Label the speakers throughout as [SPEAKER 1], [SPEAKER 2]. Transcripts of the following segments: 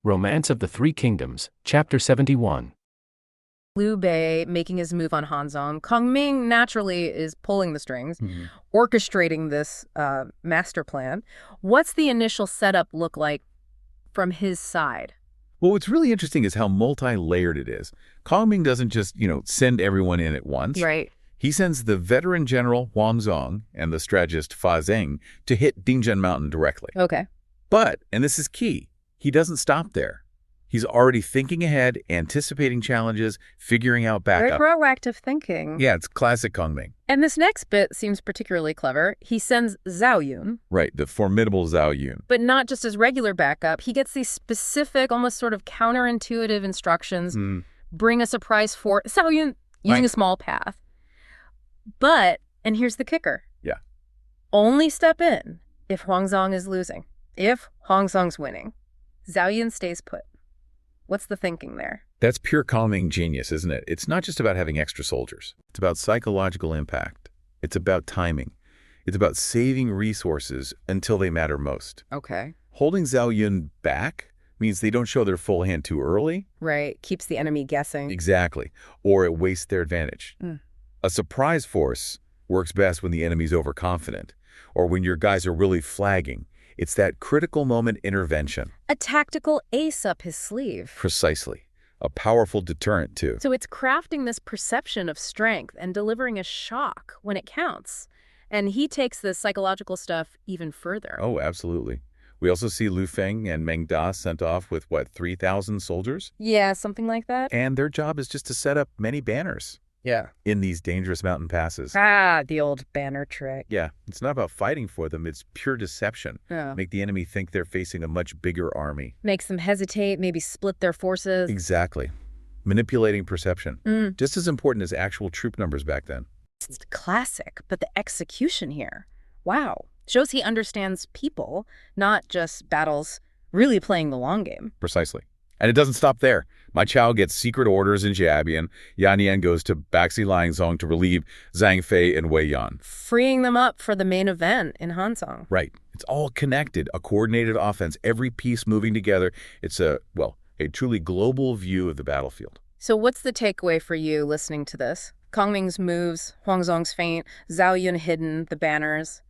[SPEAKER 1] Romance of the Three Kingdoms, Chapter 71.
[SPEAKER 2] Liu Bei making his move on Hanzong. Kong Ming naturally is pulling the strings, orchestrating this master plan. What's the initial setup look like from his side?
[SPEAKER 3] Well, what's really interesting is how multi-layered it is. Kong Ming doesn't just, send everyone in at once.
[SPEAKER 2] Right.
[SPEAKER 3] He sends the veteran general Huang Zong and the strategist Fa Zeng to hit Dingzhen Mountain directly.
[SPEAKER 2] Okay.
[SPEAKER 3] But, and this is key, he doesn't stop there. He's already thinking ahead, anticipating challenges, figuring out backup.
[SPEAKER 2] Very proactive thinking.
[SPEAKER 3] Yeah, it's classic Kong Ming.
[SPEAKER 2] And this next bit seems particularly clever. He sends Zhao Yun.
[SPEAKER 3] Right, the formidable Zhao Yun.
[SPEAKER 2] But not just as regular backup. He gets these specific, almost sort of counterintuitive instructions. Bring a surprise for Zhao Yun using a small path. But, and here's the kicker.
[SPEAKER 3] Yeah.
[SPEAKER 2] Only step in if Huangzong is losing. If Huangzong's winning, Zhao Yun stays put. What's the thinking there?
[SPEAKER 3] That's pure Kong Ming genius, isn't it? It's not just about having extra soldiers. It's about psychological impact. It's about timing. It's about saving resources until they matter most.
[SPEAKER 2] Okay.
[SPEAKER 3] Holding Zhao Yun back means they don't show their full hand too early.
[SPEAKER 2] Right. Keeps the enemy guessing.
[SPEAKER 3] Exactly. Or it wastes their advantage. A surprise force works best when the enemy's overconfident or when your guys are really flagging. It's that critical moment intervention.
[SPEAKER 2] A tactical ace up his sleeve.
[SPEAKER 3] Precisely. A powerful deterrent, too.
[SPEAKER 2] So it's crafting this perception of strength and delivering a shock when it counts. And he takes the psychological stuff even further.
[SPEAKER 3] Oh, absolutely. We also see Lu Feng and Meng Da sent off with, 3,000 soldiers?
[SPEAKER 2] Yeah, something like that.
[SPEAKER 3] And their job is just to set up many banners.
[SPEAKER 2] Yeah.
[SPEAKER 3] In these dangerous mountain passes.
[SPEAKER 2] Ah, the old banner trick.
[SPEAKER 3] Yeah, it's not about fighting for them, it's pure deception.
[SPEAKER 2] Yeah.
[SPEAKER 3] Make the enemy think they're facing a much bigger army.
[SPEAKER 2] Makes them hesitate, maybe split their forces.
[SPEAKER 3] Exactly. Manipulating perception. Just as important as actual troop numbers back then.
[SPEAKER 2] It's classic, but the execution here, wow. Shows he understands people, not just battles, really playing the long game.
[SPEAKER 3] Precisely. And it doesn't stop there. Ma Chao gets secret orders in Jiabian. Yan Yan goes to Baxi Liangzong to relieve Zhang Fei and Wei Yan.
[SPEAKER 2] Freeing them up for the main event in Hanzong.
[SPEAKER 3] Right. It's all connected, a coordinated offense, every piece moving together. It's a truly global view of the battlefield.
[SPEAKER 2] So what's the takeaway for you listening to this? Kong Ming's moves, Huangzong's feint, Zhao Yun hidden, the banners.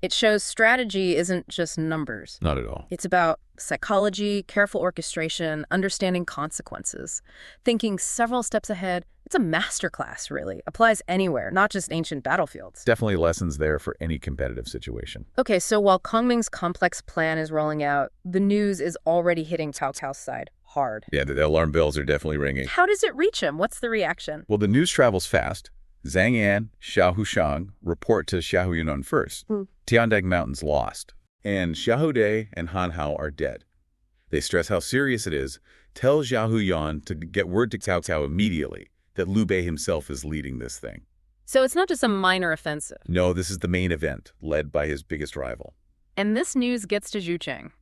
[SPEAKER 2] It shows strategy isn't just numbers.
[SPEAKER 3] Not at all.
[SPEAKER 2] It's about psychology, careful orchestration, understanding consequences, thinking several steps ahead. It's a masterclass, really. Applies anywhere, not just ancient battlefields.
[SPEAKER 3] Definitely lessons there for any competitive situation.
[SPEAKER 2] Okay, so while Kong Ming's complex plan is rolling out, the news is already hitting Cao Cao's side hard.
[SPEAKER 3] Yeah, the alarm bells are definitely ringing.
[SPEAKER 2] How does it reach him? What's the reaction?
[SPEAKER 3] Well, the news travels fast. Zhang Yan, Xiahou Shang report to Xiahou Yunnan first. Tiandeng Mountain's lost, and Xiahou Dai and Han Hao are dead. They stress how serious it is, tell Xiahou Yan to get word to Cao Cao immediately that Liu Bei himself is leading this thing.
[SPEAKER 2] So it's not just a minor offensive.
[SPEAKER 3] No, this is the main event, led by his biggest rival.
[SPEAKER 2] And this news gets to Zhuge.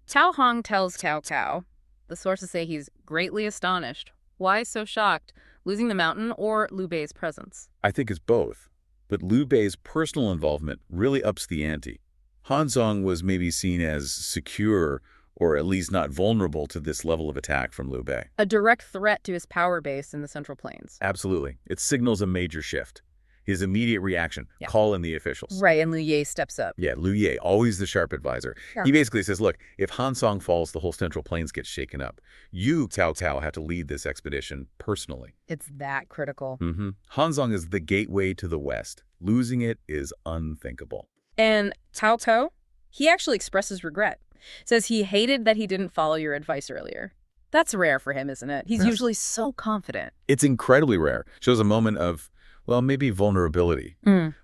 [SPEAKER 2] Cao Hong tells Cao Cao. The sources say he's greatly astonished. Why so shocked? Losing the mountain or Liu Bei's presence?
[SPEAKER 3] I think it's both. But Liu Bei's personal involvement really ups the ante. Hanzong was maybe seen as secure or at least not vulnerable to this level of attack from Liu Bei.
[SPEAKER 2] A direct threat to his power base in the Central Plains.
[SPEAKER 3] Absolutely. It signals a major shift. His immediate reaction, call in the officials.
[SPEAKER 2] Right, and Liu Ye steps up.
[SPEAKER 3] Yeah, Liu Ye, always the sharp advisor.
[SPEAKER 2] Yeah.
[SPEAKER 3] He basically says, look, if Hanzong falls, the whole Central Plains gets shaken up. You, Cao Cao, have to lead this expedition personally.
[SPEAKER 2] It's that critical.
[SPEAKER 3] Hanzong is the gateway to the West. Losing it is unthinkable.
[SPEAKER 2] And Cao Cao, he actually expresses regret. Says he hated that he didn't follow your advice earlier. That's rare for him, isn't it? He's usually so confident.
[SPEAKER 3] It's incredibly rare. Shows a moment of, well, maybe vulnerability,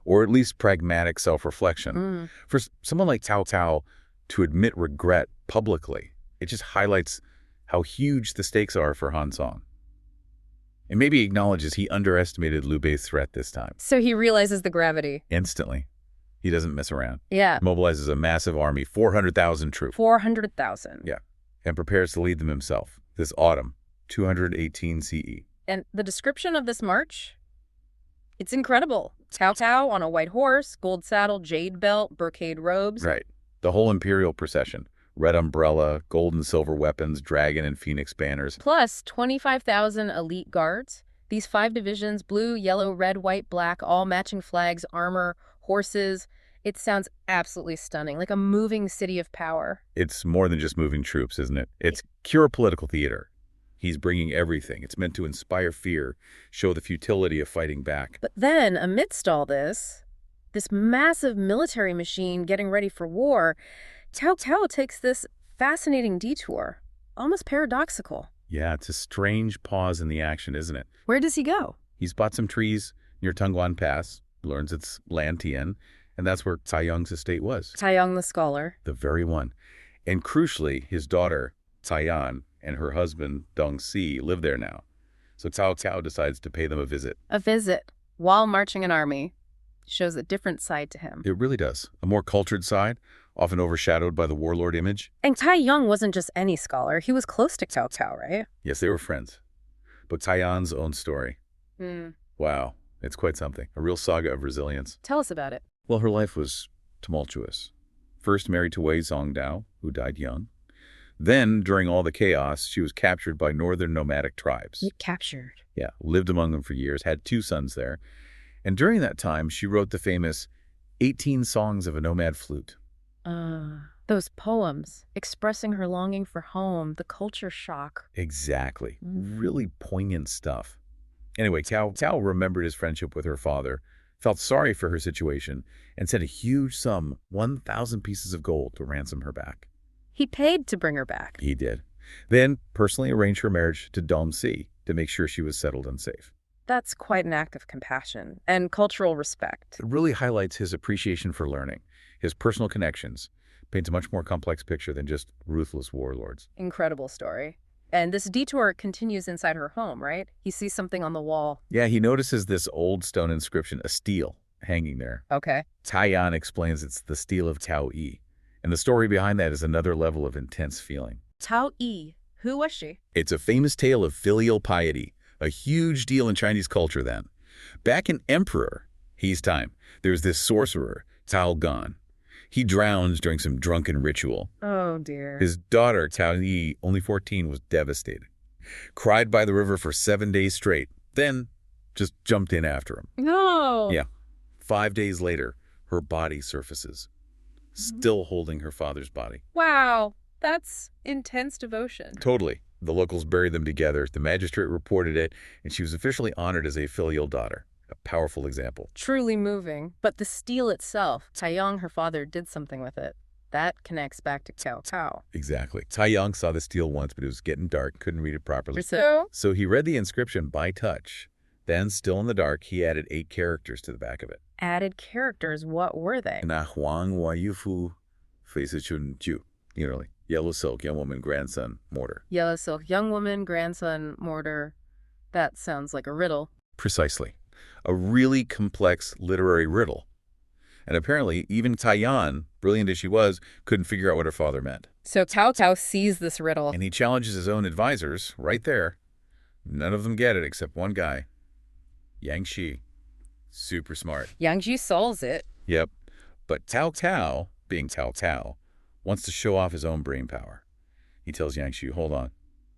[SPEAKER 3] or at least pragmatic self-reflection. For someone like Cao Cao to admit regret publicly, it just highlights how huge the stakes are for Hanzong. And maybe acknowledges he underestimated Liu Bei's threat this time.
[SPEAKER 2] So he realizes the gravity.
[SPEAKER 3] Instantly. He doesn't mess around.
[SPEAKER 2] Yeah.
[SPEAKER 3] Mobilizes a massive army, 400,000 troops.
[SPEAKER 2] 400,000.
[SPEAKER 3] Yeah. And prepares to lead them himself this autumn, 218 CE.
[SPEAKER 2] And the description of this march? It's incredible. Cao Cao on a white horse, gold saddle, jade belt, brocade robes.
[SPEAKER 3] Right. The whole imperial procession. Red umbrella, gold and silver weapons, dragon and phoenix banners.
[SPEAKER 2] Plus 25,000 elite guards. These 5 divisions, blue, yellow, red, white, black, all matching flags, armor, horses. It sounds absolutely stunning, like a moving city of power.
[SPEAKER 3] It's more than just moving troops, isn't it? It's pure political theater. He's bringing everything. It's meant to inspire fear, show the futility of fighting back.
[SPEAKER 2] But then, amidst all this massive military machine getting ready for war, Cao Cao takes this fascinating detour, almost paradoxical.
[SPEAKER 3] Yeah, it's a strange pause in the action, isn't it?
[SPEAKER 2] Where does he go?
[SPEAKER 3] He spots some trees near Tungwan Pass, learns it's Lantian, and that's where Taiyang's estate was.
[SPEAKER 2] Taiyang the scholar.
[SPEAKER 3] The very one. And crucially, his daughter, Taiyan, and her husband, Dong Si, live there now. So Cao Cao decides to pay them a visit.
[SPEAKER 2] A visit, while marching an army, shows a different side to him.
[SPEAKER 3] It really does. A more cultured side, often overshadowed by the warlord image.
[SPEAKER 2] And Taiyang wasn't just any scholar. He was close to Cao Cao, right?
[SPEAKER 3] Yes, they were friends. But Taiyan's own story. Wow, it's quite something. A real saga of resilience.
[SPEAKER 2] Tell us about it.
[SPEAKER 3] Well, her life was tumultuous. First married to Wei Zongdao, who died young. Then, during all the chaos, she was captured by northern nomadic tribes.
[SPEAKER 2] Captured?
[SPEAKER 3] Yeah, lived among them for years, had 2 sons there. And during that time, she wrote the famous 18 Songs of a Nomad Flute.
[SPEAKER 2] Those poems, expressing her longing for home, the culture shock.
[SPEAKER 3] Exactly. Really poignant stuff. Anyway, Cao remembered his friendship with her father, felt sorry for her situation, and sent a huge sum, 1,000 pieces of gold, to ransom her back.
[SPEAKER 2] He paid to bring her back.
[SPEAKER 3] He did. Then personally arranged her marriage to Dong Si to make sure she was settled and safe.
[SPEAKER 2] That's quite an act of compassion and cultural respect.
[SPEAKER 3] It really highlights his appreciation for learning, his personal connections, paints a much more complex picture than just ruthless warlords.
[SPEAKER 2] Incredible story. And this detour continues inside her home, right? He sees something on the wall.
[SPEAKER 3] Yeah, he notices this old stone inscription, a stele, hanging there.
[SPEAKER 2] Okay.
[SPEAKER 3] Taiyan explains it's the stele of Tao Yi. And the story behind that is another level of intense feeling.
[SPEAKER 2] Tao Yi. Who was she?
[SPEAKER 3] It's a famous tale of filial piety, a huge deal in Chinese culture then. Back in Emperor He's time, there's this sorcerer, Tao Gan. He drowns during some drunken ritual.
[SPEAKER 2] Oh, dear.
[SPEAKER 3] His daughter, Tao Yi, only 14, was devastated. Cried by the river for 7 days straight, then just jumped in after him.
[SPEAKER 2] No!
[SPEAKER 3] Yeah. 5 days later, her body surfaces, still holding her father's body.
[SPEAKER 2] Wow. That's intense devotion.
[SPEAKER 3] Totally. The locals buried them together. The magistrate reported it, and she was officially honored as a filial daughter. A powerful example.
[SPEAKER 2] Truly moving. But the stele itself, Taiyang, her father, did something with it. That connects back to Cao Cao.
[SPEAKER 3] Exactly. Taiyang saw the stele once, but it was getting dark, couldn't read it properly.
[SPEAKER 2] So
[SPEAKER 3] he read the inscription by touch. Then, still in the dark, he added 8 characters to the back of it.
[SPEAKER 2] added characters, what were they?
[SPEAKER 3] Na Huang Wa Yufu Face Chun Ju. Literally. Yellow silk, young woman, grandson, mortar.
[SPEAKER 2] Yellow silk, young woman, grandson, mortar. That sounds like a riddle.
[SPEAKER 3] Precisely. A really complex literary riddle. And apparently, even Taiyan, brilliant as she was, couldn't figure out what her father meant.
[SPEAKER 2] So Cao Cao sees this riddle.
[SPEAKER 3] And he challenges his own advisors right there. None of them get it except one guy. Yang Shi. Super smart.
[SPEAKER 2] Yang Ji solves it.
[SPEAKER 3] Yep. But Cao Cao, being Cao Cao, wants to show off his own brain power. He tells Yang Shi, hold on.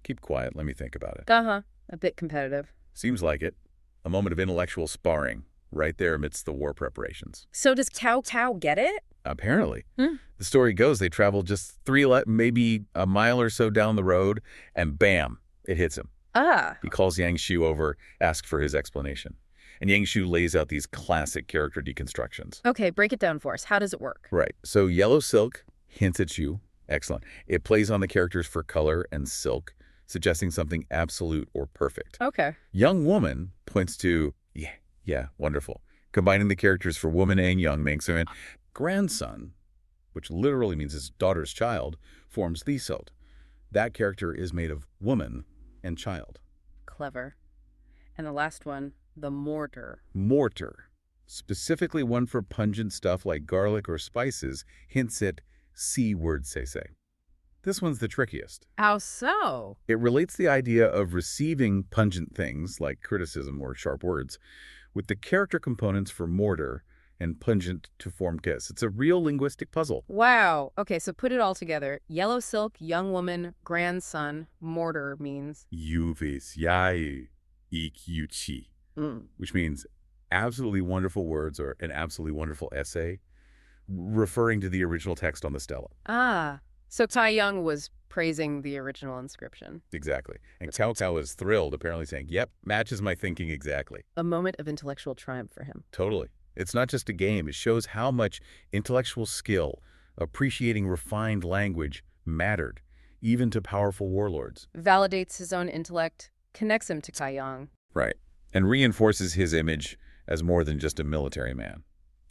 [SPEAKER 3] Keep quiet. Let me think about it.
[SPEAKER 2] Uh-huh. A bit competitive.
[SPEAKER 3] Seems like it. A moment of intellectual sparring right there amidst the war preparations.
[SPEAKER 2] So does Cao Cao get it?
[SPEAKER 3] Apparently. The story goes they travel just maybe a mile or so down the road, and bam, it hits him.
[SPEAKER 2] Ah.
[SPEAKER 3] He calls Yang Shu over, asks for his explanation. And Yang Shu lays out these classic character deconstructions.
[SPEAKER 2] Okay, break it down for us. How does it work?
[SPEAKER 3] Right. So yellow silk hints at you. Excellent. It plays on the characters for color and silk, suggesting something absolute or perfect.
[SPEAKER 2] Okay.
[SPEAKER 3] Young woman points to, yeah, wonderful. Combining the characters for woman and young makes him grandson, which literally means his daughter's child, forms the silk. That character is made of woman and child.
[SPEAKER 2] Clever. And the last one, the mortar.
[SPEAKER 3] Mortar, specifically one for pungent stuff like garlic or spices, hints at C-word say. This one's the trickiest.
[SPEAKER 2] How so?
[SPEAKER 3] It relates the idea of receiving pungent things like criticism or sharp words with the character components for mortar and pungent to form kiss. It's a real linguistic puzzle.
[SPEAKER 2] Wow. Okay, so put it all together. Yellow silk, young woman, grandson, mortar means...
[SPEAKER 3] Yuvis yai ik yuchi, which means absolutely wonderful words or an absolutely wonderful essay, referring to the original text on the stela.
[SPEAKER 2] Ah, so Tai Young was praising the original inscription.
[SPEAKER 3] Exactly. And Cao Cao is thrilled, apparently saying, yep, matches my thinking exactly.
[SPEAKER 2] A moment of intellectual triumph for him.
[SPEAKER 3] Totally. It's not just a game. It shows how much intellectual skill, appreciating refined language, mattered, even to powerful warlords.
[SPEAKER 2] Validates his own intellect, connects him to Tai Young.
[SPEAKER 3] Right. And reinforces his image as more than just a military man.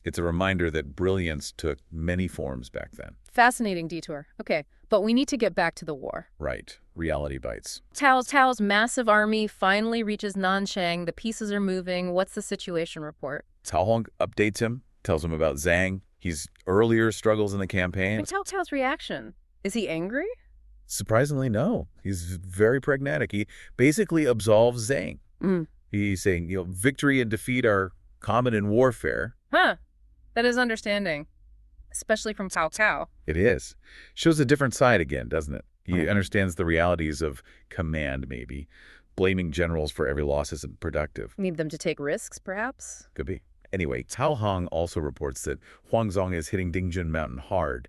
[SPEAKER 3] It's a reminder that brilliance took many forms back then.
[SPEAKER 2] Fascinating detour. Okay, but we need to get back to the war.
[SPEAKER 3] Right. Reality bites.
[SPEAKER 2] Tao's massive army finally reaches Nanchang. The pieces are moving. What's the situation report?
[SPEAKER 3] Cao Hong updates him, tells him about Zhang, his earlier struggles in the campaign.
[SPEAKER 2] And Tao's reaction? Is he angry?
[SPEAKER 3] Surprisingly, no. He's very pragmatic. He basically absolves Zhang. He's saying, victory and defeat are common in warfare.
[SPEAKER 2] Huh. That is understanding, especially from Cao.
[SPEAKER 3] It is. Shows a different side again, doesn't it? He understands the realities of command, maybe. Blaming generals for every loss isn't productive.
[SPEAKER 2] Need them to take risks, perhaps?
[SPEAKER 3] Could be. Anyway, Cao Hong also reports that Huangzong is hitting Dingjun Mountain hard.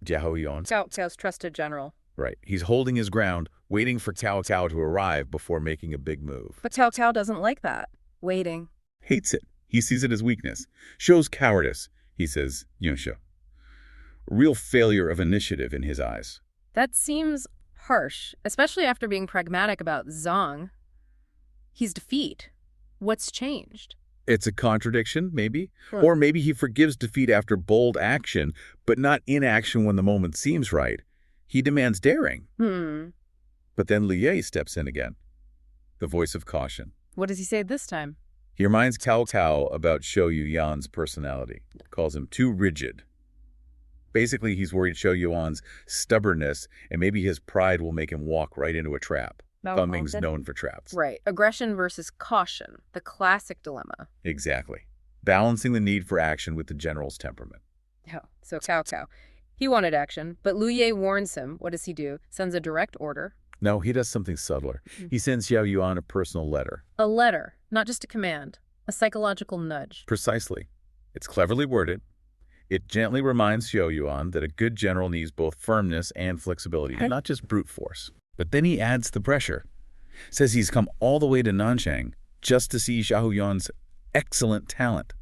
[SPEAKER 3] Jiahou Yuan.
[SPEAKER 2] Cao's trusted general.
[SPEAKER 3] Right. He's holding his ground, waiting for Cao Cao to arrive before making a big move.
[SPEAKER 2] But Cao doesn't like that. Waiting.
[SPEAKER 3] Hates it. He sees it as weakness. Shows cowardice, he says, Yunsho. Real failure of initiative in his eyes.
[SPEAKER 2] That seems harsh, especially after being pragmatic about Zhang. He's defeat. What's changed?
[SPEAKER 3] It's a contradiction, maybe.
[SPEAKER 2] Huh.
[SPEAKER 3] Or maybe he forgives defeat after bold action, but not inaction when the moment seems right. He demands daring. But then Liang steps in again. The voice of caution.
[SPEAKER 2] What does he say this time?
[SPEAKER 3] He reminds Cao Cao about Shou Yuan's personality. Calls him too rigid. Basically, he's worried Shou Yuan's stubbornness and maybe his pride will make him walk right into a trap. Fengming's known for traps.
[SPEAKER 2] Right. Aggression versus caution. The classic dilemma.
[SPEAKER 3] Exactly. Balancing the need for action with the general's temperament.
[SPEAKER 2] Oh, so Cao. He wanted action, but Liu Ye warns him. What does he do? Sends a direct order.
[SPEAKER 3] No, he does something subtler. He sends Xiao Yuan a personal letter.
[SPEAKER 2] A letter, not just a command. A psychological nudge.
[SPEAKER 3] Precisely. It's cleverly worded. It gently reminds Xiao Yuan that a good general needs both firmness and flexibility, not just brute force. But then he adds the pressure. Says he's come all the way to Nanchang just to see Xiao Yuan's excellent talent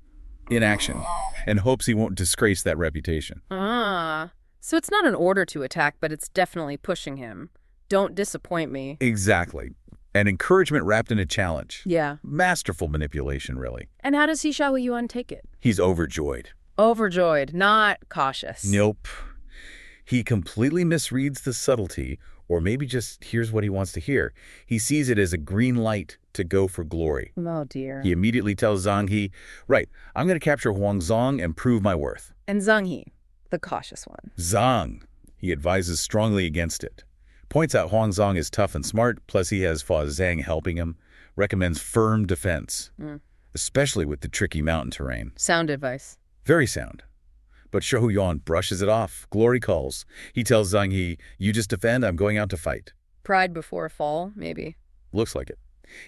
[SPEAKER 3] in action and hopes he won't disgrace that reputation.
[SPEAKER 2] So it's not an order to attack, but it's definitely pushing him. Don't disappoint me.
[SPEAKER 3] Exactly. An encouragement wrapped in a challenge.
[SPEAKER 2] Yeah.
[SPEAKER 3] Masterful manipulation, really.
[SPEAKER 2] And how does Xiao Yuan take it?
[SPEAKER 3] He's overjoyed.
[SPEAKER 2] Overjoyed, not cautious.
[SPEAKER 3] Nope. He completely misreads the subtlety, or maybe just hears what he wants to hear. He sees it as a green light to go for glory.
[SPEAKER 2] Oh, dear.
[SPEAKER 3] He immediately tells Zhang He, right, I'm going to capture Huangzong and prove my worth.
[SPEAKER 2] And Zhang He, the cautious one.
[SPEAKER 3] Zhang, he advises strongly against it. Points out Huangzong is tough and smart, plus he has Fa Zhang helping him. Recommends firm defense, especially with the tricky mountain terrain.
[SPEAKER 2] Sound advice.
[SPEAKER 3] Very sound. But Shou Yuan brushes it off. Glory calls. He tells Zhang He, you just defend, I'm going out to fight.
[SPEAKER 2] Pride before a fall, maybe.
[SPEAKER 3] Looks like it.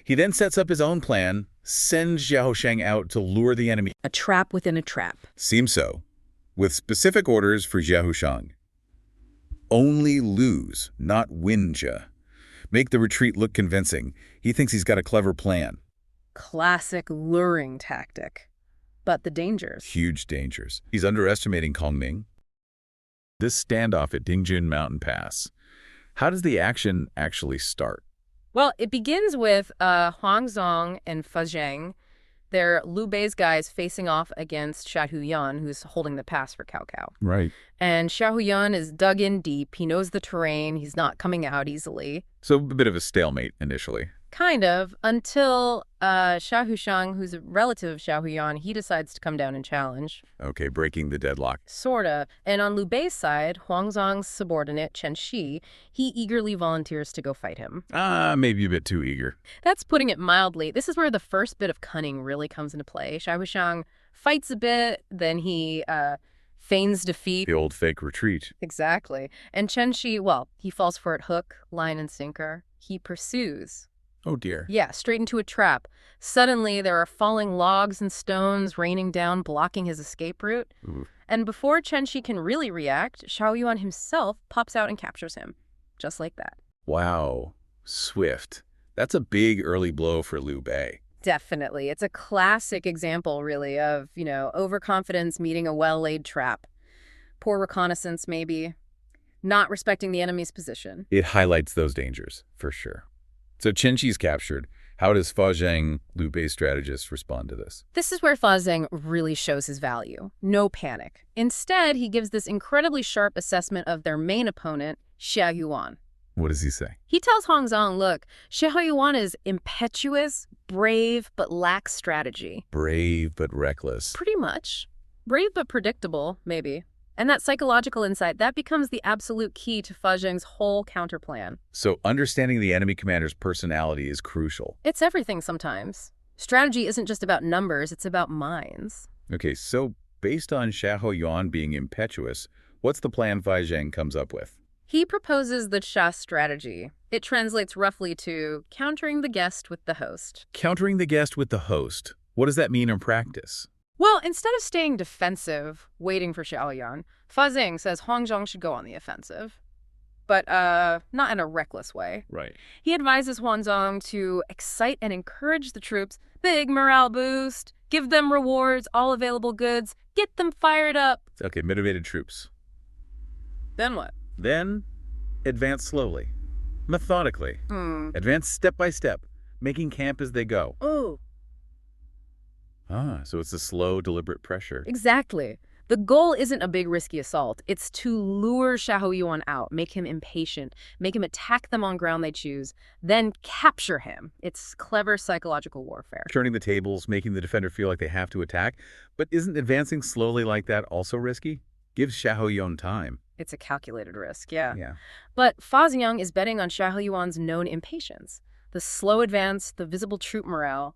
[SPEAKER 3] He then sets up his own plan, sends Xiao Sheng out to lure the enemy.
[SPEAKER 2] A trap within a trap.
[SPEAKER 3] Seems so. With specific orders for Xiao Sheng. Only lose, not win, Jia. Make the retreat look convincing. He thinks he's got a clever plan.
[SPEAKER 2] Classic luring tactic. But the dangers.
[SPEAKER 3] Huge dangers. He's underestimating Kongming. This standoff at Dingjun Mountain Pass. How does the action actually start?
[SPEAKER 2] Well, it begins with Huangzong and Fa Zhang. They're Liu Bei's guys facing off against Xiahou Yuan, who's holding the pass for Cao Cao.
[SPEAKER 3] Right.
[SPEAKER 2] And Xiahou Yuan is dug in deep. He knows the terrain. He's not coming out easily.
[SPEAKER 3] So a bit of a stalemate initially.
[SPEAKER 2] Kind of, until Xiahou Shang, who's a relative of Xiahou Yuan, he decides to come down and challenge.
[SPEAKER 3] Okay, breaking the deadlock.
[SPEAKER 2] Sorta. And on Liu Bei's side, Huangzong's subordinate, Chen Shi, he eagerly volunteers to go fight him.
[SPEAKER 3] Maybe a bit too eager.
[SPEAKER 2] That's putting it mildly. This is where the first bit of cunning really comes into play. Xiahou Shang fights a bit, then he feigns defeat.
[SPEAKER 3] The old fake retreat.
[SPEAKER 2] Exactly. And Chen Shi, well, he falls for it hook, line, and sinker. He pursues.
[SPEAKER 3] Oh, dear.
[SPEAKER 2] Yeah, straight into a trap. Suddenly, there are falling logs and stones raining down, blocking his escape route.
[SPEAKER 3] Ooh.
[SPEAKER 2] And before Chen Shi can really react, Xiao Yuan himself pops out and captures him. Just like that.
[SPEAKER 3] Wow. Swift. That's a big early blow for Liu Bei.
[SPEAKER 2] Definitely. It's a classic example, really, of, overconfidence meeting a well-laid trap. Poor reconnaissance, maybe. Not respecting the enemy's position.
[SPEAKER 3] It highlights those dangers, for sure. So Chen Shi's captured. How does Fa Zheng, Liu Bei's strategist, respond to this?
[SPEAKER 2] This is where Fa Zheng really shows his value. No panic. Instead, he gives this incredibly sharp assessment of their main opponent, Xiao Yuan.
[SPEAKER 3] What does he say?
[SPEAKER 2] He tells Hong Zhang, look, Xiao Yuan is impetuous, brave, but lacks strategy.
[SPEAKER 3] Brave but reckless.
[SPEAKER 2] Pretty much. Brave but predictable, maybe. And that psychological insight, that becomes the absolute key to Fa Zheng's whole counterplan.
[SPEAKER 3] So understanding the enemy commander's personality is crucial.
[SPEAKER 2] It's everything sometimes. Strategy isn't just about numbers, it's about minds.
[SPEAKER 3] Okay, so based on Xiao Yuan being impetuous, what's the plan Fa Zheng comes up with?
[SPEAKER 2] He proposes the Xia strategy. It translates roughly to countering the guest with the host.
[SPEAKER 3] Countering the guest with the host. What does that mean in practice?
[SPEAKER 2] Well, instead of staying defensive, waiting for Xiao Yuan, Fa Zheng says Hong Zhang should go on the offensive. But not in a reckless way.
[SPEAKER 3] Right.
[SPEAKER 2] He advises Huan Zhang to excite and encourage the troops. Big morale boost. Give them rewards, all available goods. Get them fired up.
[SPEAKER 3] Okay, motivated troops.
[SPEAKER 2] Then what?
[SPEAKER 3] Then advance slowly, methodically. Advance step by step, making camp as they go.
[SPEAKER 2] Ooh.
[SPEAKER 3] So it's a slow, deliberate pressure.
[SPEAKER 2] Exactly. The goal isn't a big, risky assault. It's to lure Xiao Yuan out, make him impatient, make him attack them on ground they choose, then capture him. It's clever psychological warfare.
[SPEAKER 3] Turning the tables, making the defender feel like they have to attack. But isn't advancing slowly like that also risky? Gives Xiao Yuan time.
[SPEAKER 2] It's a calculated risk, yeah.
[SPEAKER 3] Yeah.
[SPEAKER 2] But Fa Zheng is betting on Xiao Yuan's known impatience. The slow advance, the visible troop morale.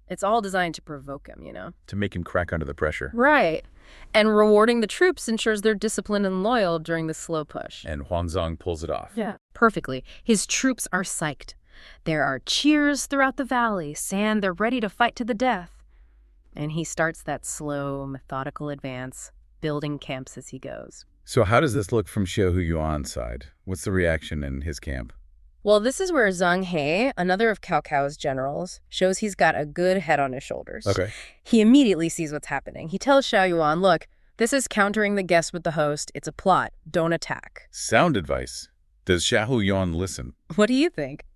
[SPEAKER 2] It's all designed to provoke him,
[SPEAKER 3] To make him crack under the pressure.
[SPEAKER 2] Right. And rewarding the troops ensures they're disciplined and loyal during the slow push.
[SPEAKER 3] And Huan Zhang pulls it off.
[SPEAKER 2] Yeah. Perfectly. His troops are psyched. There are cheers throughout the valley, saying they're ready to fight to the death. And he starts that slow, methodical advance, building camps as he goes.
[SPEAKER 3] So how does this look from Xiao Yuan's side? What's the reaction in his camp?
[SPEAKER 2] Well, this is where Zhang He, another of Cao Cao's generals, shows he's got a good head on his shoulders.
[SPEAKER 3] Okay.
[SPEAKER 2] He immediately sees what's happening. He tells Xiao Yuan, look, this is countering the guest with the host. It's a plot. Don't attack.
[SPEAKER 3] Sound advice. Does Xiao Yuan listen?
[SPEAKER 2] What do you think?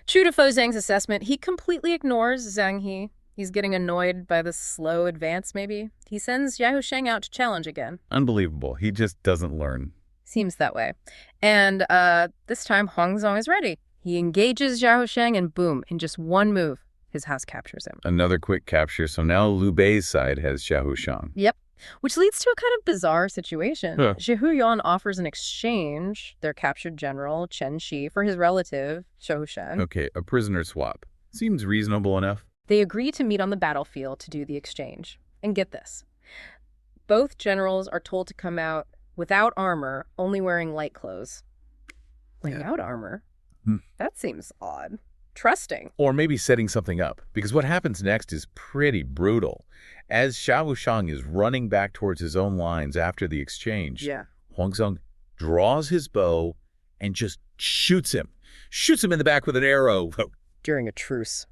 [SPEAKER 2] True to Fa Zheng's assessment, he completely ignores Zhang He. He's getting annoyed by the slow advance, maybe. He sends Yahoo Sheng out to challenge again.
[SPEAKER 3] Unbelievable. He just doesn't learn.
[SPEAKER 2] Seems that way. And this time, Huang Zhong is ready. He engages Zhao Sheng, and boom, in just one move, his house captures him.
[SPEAKER 3] Another quick capture. So now Liu Bei's side has Xiahou Shang.
[SPEAKER 2] Yep. Which leads to a kind of bizarre situation.
[SPEAKER 3] Huh.
[SPEAKER 2] Xiahou Yuan offers an exchange, their captured general, Chen Shi, for his relative, Xiahou Shen.
[SPEAKER 3] Okay, a prisoner swap. Seems reasonable enough.
[SPEAKER 2] They agree to meet on the battlefield to do the exchange. And get this. Both generals are told to come out without armor, only wearing light clothes. Without armor? That seems odd. Trusting.
[SPEAKER 3] Or maybe setting something up, because what happens next is pretty brutal. As Xiahou Shang is running back towards his own lines after the exchange, Huang Zhong draws his bow and just shoots him. Shoots him in the back with an arrow.
[SPEAKER 2] During a truce.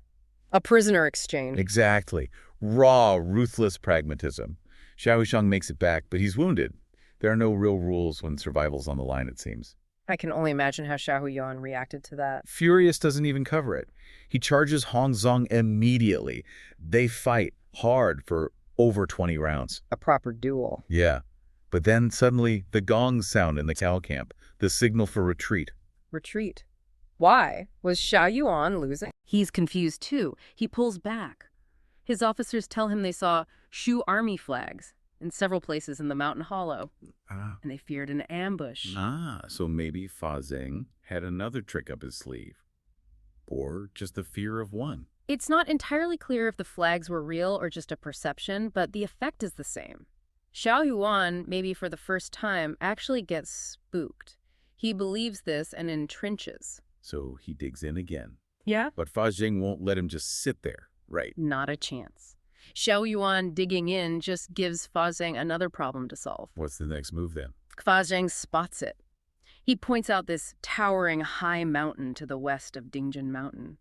[SPEAKER 2] A prisoner exchange.
[SPEAKER 3] Exactly. Raw, ruthless pragmatism. Xiahou Shang makes it back, but he's wounded. There are no real rules when survival's on the line, it seems.
[SPEAKER 2] I can only imagine how Xiahou Yuan reacted to that.
[SPEAKER 3] Furious doesn't even cover it. He charges Huang Zhong immediately. They fight hard for over 20 rounds.
[SPEAKER 2] A proper duel.
[SPEAKER 3] Yeah. But then suddenly the gongs sound in the Cao camp, the signal for retreat.
[SPEAKER 2] Retreat. Why? Was Xiahou Yuan losing? He's confused too. He pulls back. His officers tell him they saw Shu army flags in several places in the mountain hollow, and they feared an ambush.
[SPEAKER 3] So maybe Fa Zheng had another trick up his sleeve. Or just the fear of one.
[SPEAKER 2] It's not entirely clear if the flags were real or just a perception, but the effect is the same. Xiao Yuan, maybe for the first time, actually gets spooked. He believes this and entrenches.
[SPEAKER 3] So he digs in again.
[SPEAKER 2] Yeah?
[SPEAKER 3] But Fa Jing won't let him just sit there, right?
[SPEAKER 2] Not a chance. Xiao Yuan digging in just gives Fa Zheng another problem to solve.
[SPEAKER 3] What's the next move then?
[SPEAKER 2] Fa Zheng spots it. He points out this towering high mountain to the west of Dingjin Mountain.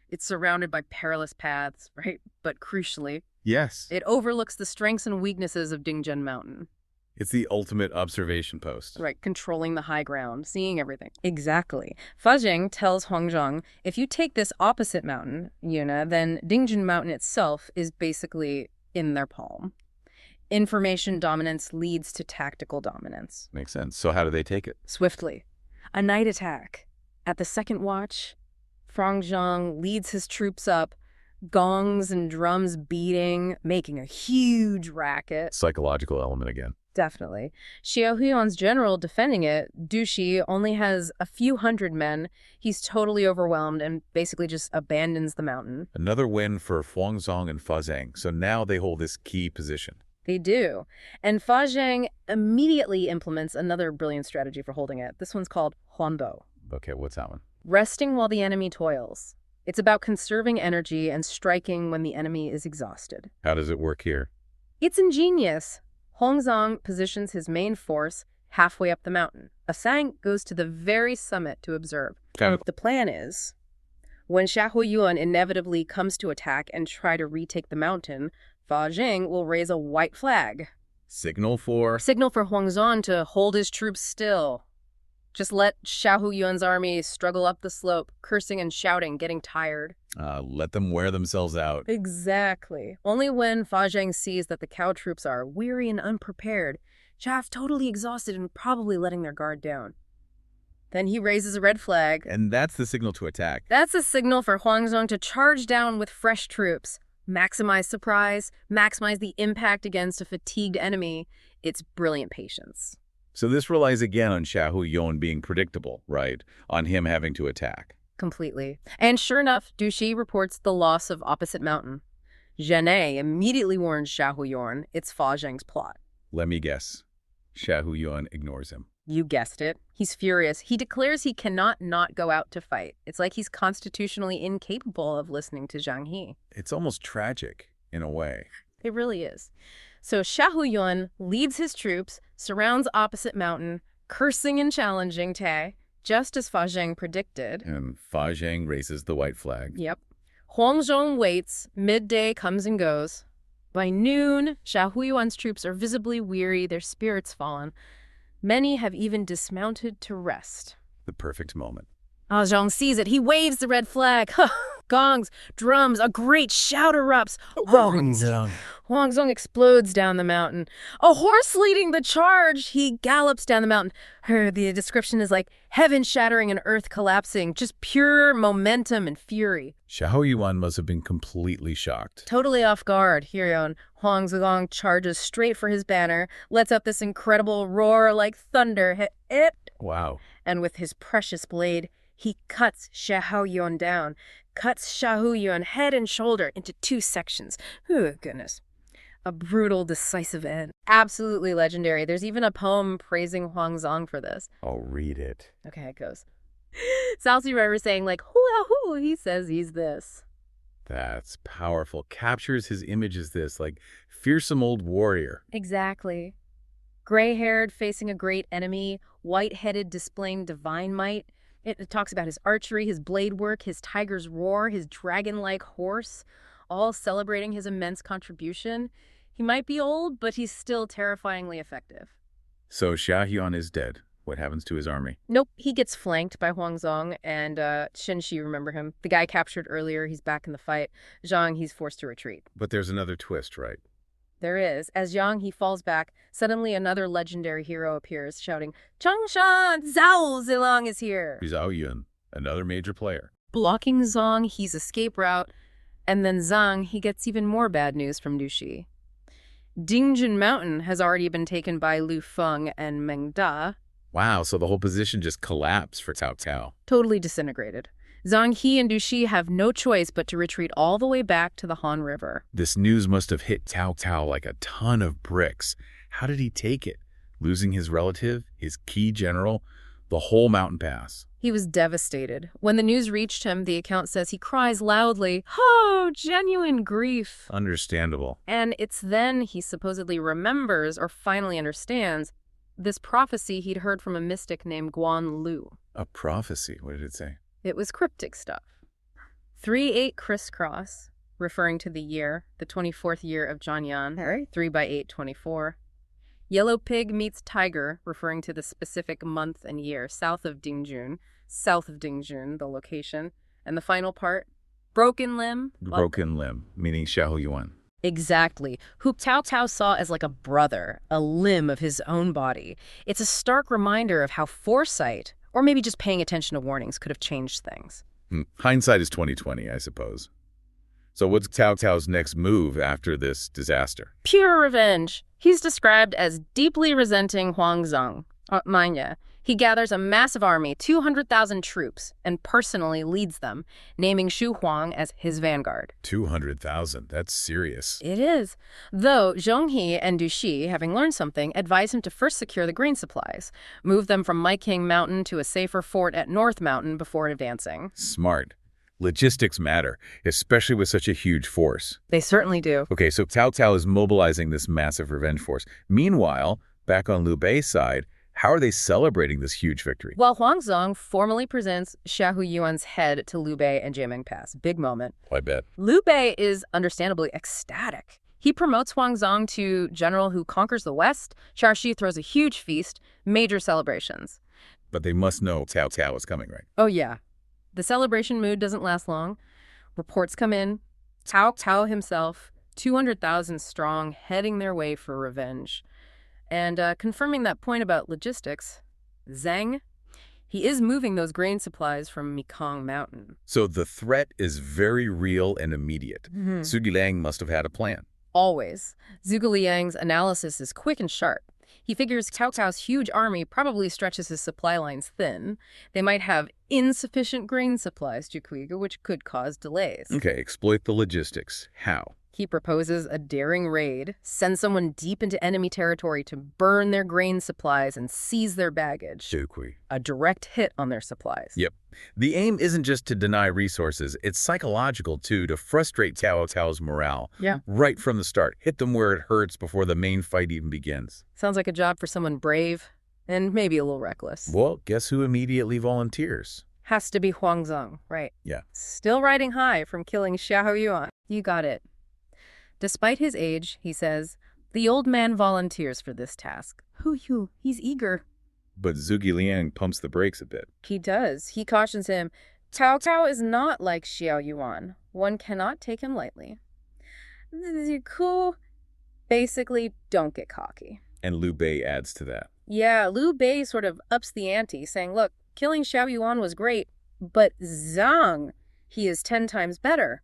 [SPEAKER 2] It's surrounded by perilous paths, right? But crucially,
[SPEAKER 3] Yes.
[SPEAKER 2] it overlooks the strengths and weaknesses of Dingjin Mountain.
[SPEAKER 3] It's the ultimate observation post.
[SPEAKER 2] Right, controlling the high ground, seeing everything. Exactly. Fa Jing tells Huangzhong, if you take this opposite mountain, Yuna, then Dingjin Mountain itself is basically in their palm. Information dominance leads to tactical dominance.
[SPEAKER 3] Makes sense. So how do they take it?
[SPEAKER 2] Swiftly. A night attack. At the second watch, Huangzhong leads his troops up, gongs and drums beating, making a huge racket.
[SPEAKER 3] Psychological element again.
[SPEAKER 2] Definitely. Xiao Huan's general defending it, Du Shi, only has a few hundred men. He's totally overwhelmed and basically just abandons the mountain.
[SPEAKER 3] Another win for Huangzong and Fa Zheng. So now they hold this key position.
[SPEAKER 2] They do. And Fa Zheng immediately implements another brilliant strategy for holding it. This one's called Huanbo.
[SPEAKER 3] Okay, what's that one?
[SPEAKER 2] Resting while the enemy toils. It's about conserving energy and striking when the enemy is exhausted.
[SPEAKER 3] How does it work here?
[SPEAKER 2] It's ingenious. Huangzong positions his main force halfway up the mountain. Asang goes to the very summit to observe. The plan is, when Xiahou Yuan inevitably comes to attack and try to retake the mountain, Fa Jing will raise a white flag.
[SPEAKER 3] Signal for
[SPEAKER 2] Huangzong to hold his troops still. Just let Xiahou Yuan's army struggle up the slope, cursing and shouting, getting tired.
[SPEAKER 3] let them wear themselves out.
[SPEAKER 2] Exactly. Only when Fa Zheng sees that the cow troops are weary and unprepared, chaff totally exhausted and probably letting their guard down. Then he raises a red flag.
[SPEAKER 3] And that's the signal to attack.
[SPEAKER 2] That's a signal for Huangzong to charge down with fresh troops. Maximize surprise, maximize the impact against a fatigued enemy. It's brilliant patience.
[SPEAKER 3] So this relies again on Xiahou Yuan being predictable, right? On him having to attack.
[SPEAKER 2] Completely. And sure enough, Du Shi reports the loss of opposite mountain. Zhane immediately warns Xiahou Yuan it's Fa Zheng's plot.
[SPEAKER 3] Let me guess. Xiahou Yuan ignores him.
[SPEAKER 2] You guessed it. He's furious. He declares he cannot not go out to fight. It's like he's constitutionally incapable of listening to Zhang He.
[SPEAKER 3] It's almost tragic, in a way.
[SPEAKER 2] It really is. So Xiahou Yuan leads his troops, surrounds opposite mountain, cursing and challenging Tai, just as Fa Zheng predicted.
[SPEAKER 3] And Fa Zheng raises the white flag.
[SPEAKER 2] Yep. Huangzhong waits. Midday comes and goes. By noon, Xiahou Yuan's troops are visibly weary, their spirits fallen. Many have even dismounted to rest.
[SPEAKER 3] The perfect moment.
[SPEAKER 2] Zhang sees it. He waves the red flag. Gongs, drums, a great shout erupts. Huangzong explodes down the mountain. A horse leading the charge. He gallops down the mountain. The description is like heaven shattering and earth collapsing. Just pure momentum and fury.
[SPEAKER 3] Xiahou Yuan must have been completely shocked.
[SPEAKER 2] Totally off guard. Huangzong charges straight for his banner, lets up this incredible roar like thunder.
[SPEAKER 3] Wow.
[SPEAKER 2] And with his precious blade, he cuts Xiahou Yuan down, cuts Xiahou Yuan head and shoulder into two sections. Oh, goodness. A brutal, decisive end. Absolutely legendary. There's even a poem praising Huangzong for this.
[SPEAKER 3] I'll read it.
[SPEAKER 2] Okay, it goes. Cao River saying, like, hoo, he says he's this.
[SPEAKER 3] That's powerful. Captures his image as this, like, fearsome old warrior.
[SPEAKER 2] Exactly. Gray-haired, facing a great enemy, white-headed, displaying divine might. It talks about his archery, his blade work, his tiger's roar, his dragon-like horse, all celebrating his immense contribution. He might be old, but he's still terrifyingly effective.
[SPEAKER 3] So Xiahou Yuan is dead. What happens to his army?
[SPEAKER 2] Nope, he gets flanked by Huangzong and Shen Shi, remember him? The guy captured earlier, he's back in the fight. Zhang, he's forced to retreat.
[SPEAKER 3] But there's another twist, right?
[SPEAKER 2] There is. As Yang He falls back, suddenly another legendary hero appears, shouting, Changshan, Zhao Zilang is here.
[SPEAKER 3] Zhao Yun, another major player.
[SPEAKER 2] Blocking Zhang, he's escape route. And then Zhang, he gets even more bad news from Du Shi. Dingjin Mountain has already been taken by Lu Feng and Meng Da.
[SPEAKER 3] Wow, so the whole position just collapsed for Cao Cao.
[SPEAKER 2] Totally disintegrated. Zhang He and Du Shi have no choice but to retreat all the way back to the Han River.
[SPEAKER 3] This news must have hit Cao Cao like a ton of bricks. How did he take it? Losing his relative, his key general, the whole mountain pass.
[SPEAKER 2] He was devastated. When the news reached him, the account says he cries loudly, "Oh, genuine grief."
[SPEAKER 3] Understandable.
[SPEAKER 2] And it's then he supposedly remembers or finally understands this prophecy he'd heard from a mystic named Guan Lu.
[SPEAKER 3] A prophecy? What did it say?
[SPEAKER 2] It was cryptic stuff. 3-8 crisscross, referring to the year, the 24th year of Zhangyan, 3/8, 24. Yellow pig meets tiger, referring to the specific month and year, south of Dingjun, the location. And the final part, broken limb.
[SPEAKER 3] Broken limb, meaning Xiahou Yuan.
[SPEAKER 2] Exactly. Who Cao Cao saw as like a brother, a limb of his own body. It's a stark reminder of how foresight, or maybe just paying attention to warnings, could have changed things.
[SPEAKER 3] Hindsight is 20/20, I suppose. So what's Cao Cao's next move after this disaster?
[SPEAKER 2] Pure revenge. He's described as deeply resenting Huangzong. He gathers a massive army, 200,000 troops, and personally leads them, naming Xu Huang as his vanguard.
[SPEAKER 3] 200,000, that's serious.
[SPEAKER 2] It is. Though Zhong He and Du Shi, having learned something, advise him to first secure the grain supplies, move them from Maiking Mountain to a safer fort at North Mountain before advancing.
[SPEAKER 3] Smart. Logistics matter, especially with such a huge force.
[SPEAKER 2] They certainly do.
[SPEAKER 3] Okay, so Cao Cao is mobilizing this massive revenge force. Meanwhile, back on Liu Bei's side, how are they celebrating this huge victory?
[SPEAKER 2] Well, Huangzong formally presents Xiahou Yuan's head to Liu Bei and Jiaming Pass. Big moment.
[SPEAKER 3] I bet.
[SPEAKER 2] Liu Bei is understandably ecstatic. He promotes Huangzong to general who conquers the West. Xiaoxi throws a huge feast, major celebrations.
[SPEAKER 3] But they must know Cao Cao is coming, right?
[SPEAKER 2] Oh, yeah. The celebration mood doesn't last long. Reports come in. Cao Cao himself, 200,000 strong, heading their way for revenge. And confirming that point about logistics, Zhang, he is moving those grain supplies from Mekong Mountain.
[SPEAKER 3] So the threat is very real and immediate. Zhuge Liang must have had a plan.
[SPEAKER 2] Always. Zhuge Liang's analysis is quick and sharp. He figures Cao Cao's huge army probably stretches his supply lines thin. They might have insufficient grain supplies, which could cause delays.
[SPEAKER 3] Okay, exploit the logistics. How?
[SPEAKER 2] He proposes a daring raid, send someone deep into enemy territory to burn their grain supplies and seize their baggage. A direct hit on their supplies.
[SPEAKER 3] Yep. The aim isn't just to deny resources, it's psychological too, to frustrate Cao Cao's morale.
[SPEAKER 2] Yeah.
[SPEAKER 3] Right from the start. Hit them where it hurts before the main fight even begins.
[SPEAKER 2] Sounds like a job for someone brave and maybe a little reckless.
[SPEAKER 3] Well, guess who immediately volunteers?
[SPEAKER 2] Has to be Huangzong, right?
[SPEAKER 3] Yeah.
[SPEAKER 2] Still riding high from killing Xiahou Yuan. You got it. Despite his age, he says, the old man volunteers for this task. He's eager.
[SPEAKER 3] But Zhuge Liang pumps the brakes a bit.
[SPEAKER 2] He does. He cautions him, Cao Cao is not like Xiahou Yuan. One cannot take him lightly. Cool. Basically, don't get cocky.
[SPEAKER 3] And Liu Bei adds to that.
[SPEAKER 2] Yeah, Liu Bei sort of ups the ante, saying, look, killing Xiahou Yuan was great, but Zhang, he is 10 times better.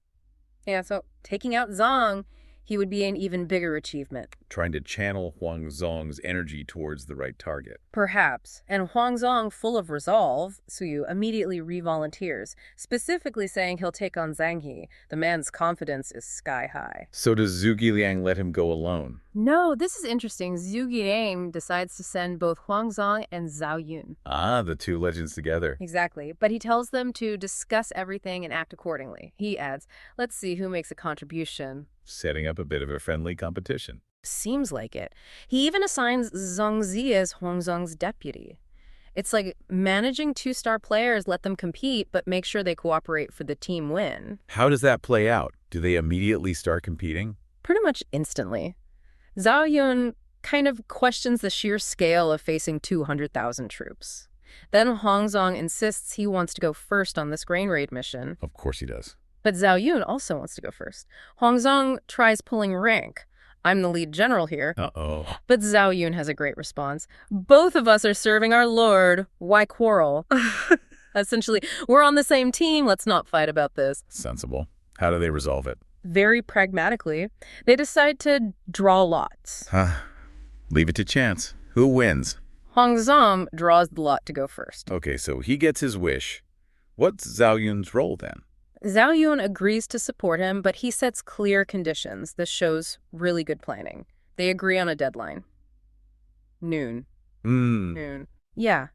[SPEAKER 2] Yeah, so taking out Zhang, he would be an even bigger achievement.
[SPEAKER 3] Trying to channel Huangzong's energy towards the right target.
[SPEAKER 2] Perhaps. And Huangzong, full of resolve, Suyu immediately re-volunteers, specifically saying he'll take on Zhang He. The man's confidence is sky high.
[SPEAKER 3] So does Zhuge Liang let him go alone?
[SPEAKER 2] No, this is interesting. Zhuge Liang decides to send both Huangzong and Zhao Yun.
[SPEAKER 3] Ah, the two legends together.
[SPEAKER 2] Exactly. But he tells them to discuss everything and act accordingly. He adds, let's see who makes a contribution.
[SPEAKER 3] Setting up a bit of a friendly competition.
[SPEAKER 2] Seems like it. He even assigns Zhang Zi as Huangzong's deputy. It's like managing 2-star players, let them compete, but make sure they cooperate for the team win.
[SPEAKER 3] How does that play out? Do they immediately start competing?
[SPEAKER 2] Pretty much instantly. Zhao Yun kind of questions the sheer scale of facing 200,000 troops. Then Huangzong insists he wants to go first on this grain raid mission.
[SPEAKER 3] Of course he does.
[SPEAKER 2] But Zhao Yun also wants to go first. Huangzong tries pulling rank. I'm the lead general here.
[SPEAKER 3] Uh-oh.
[SPEAKER 2] But Zhao Yun has a great response. Both of us are serving our lord. Why quarrel? Essentially, we're on the same team. Let's not fight about this.
[SPEAKER 3] Sensible. How do they resolve it?
[SPEAKER 2] Very pragmatically, they decide to draw lots.
[SPEAKER 3] Leave it to chance. Who wins?
[SPEAKER 2] Huangzong draws the lot to go first.
[SPEAKER 3] Okay, so he gets his wish. What's Zhao Yun's role then?
[SPEAKER 2] Zhao Yun agrees to support him, but he sets clear conditions. This shows really good planning. They agree on a deadline. Noon. Noon. Yeah.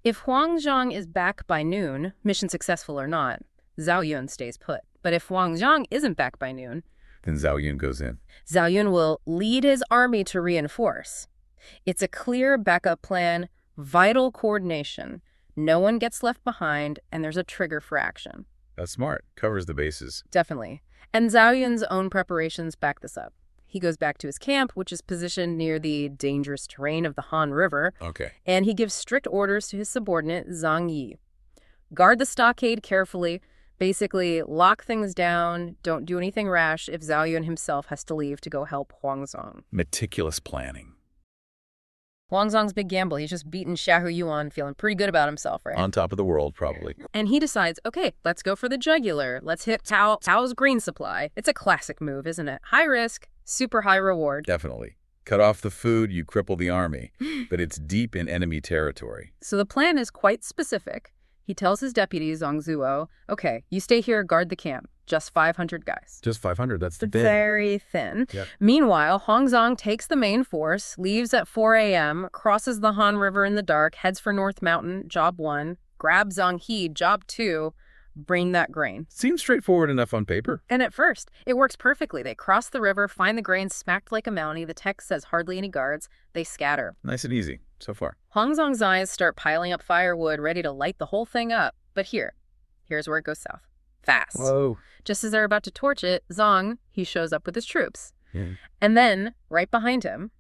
[SPEAKER 2] If Huang Zhang is back by noon, mission successful or not, Zhao Yun stays put. But if Huang Zhang isn't back by noon,
[SPEAKER 3] then Zhao Yun goes in.
[SPEAKER 2] Zhao Yun will lead his army to reinforce. It's a clear backup plan, vital coordination. No one gets left behind, and there's a trigger for action.
[SPEAKER 3] That's smart. Covers the bases.
[SPEAKER 2] Definitely. And Zhao Yun's own preparations back this up. He goes back to his camp, which is positioned near the dangerous terrain of the Han River.
[SPEAKER 3] Okay.
[SPEAKER 2] And he gives strict orders to his subordinate, Zhang Yi. Guard the stockade carefully. Basically, lock things down. Don't do anything rash if Zhao Yun himself has to leave to go help Huang Zhang.
[SPEAKER 3] Meticulous planning.
[SPEAKER 2] Huang Zhang's big gamble. He's just beaten Xiahou Yuan, feeling pretty good about himself, right?
[SPEAKER 3] On top of the world, probably.
[SPEAKER 2] And he decides, okay, let's go for the jugular. Let's hit Cao's green supply. It's a classic move, isn't it? High risk, super high reward.
[SPEAKER 3] Definitely. Cut off the food, you cripple the army. But it's deep in enemy territory.
[SPEAKER 2] So the plan is quite specific. He tells his deputy, Zhang Zuo, okay, you stay here, guard the camp. Just 500 guys.
[SPEAKER 3] Just 500, that's thin.
[SPEAKER 2] Very thin.
[SPEAKER 3] Yep.
[SPEAKER 2] Meanwhile, Huang Zhang takes the main force, leaves at 4 a.m., crosses the Han River in the dark, heads for North Mountain, job 1, grabs Zhang He, job 2, bring that grain.
[SPEAKER 3] Seems straightforward enough on paper.
[SPEAKER 2] And at first, it works perfectly. They cross the river, find the grain smacked like a mountie. The text says hardly any guards. They scatter.
[SPEAKER 3] Nice and easy, so far.
[SPEAKER 2] Huang Zhang's eyes start piling up firewood, ready to light the whole thing up. But here's where it goes south. Fast.
[SPEAKER 3] Whoa.
[SPEAKER 2] Just as they're about to torch it, Zhang, he shows up with his troops.
[SPEAKER 3] Yeah.
[SPEAKER 2] And then, right behind him,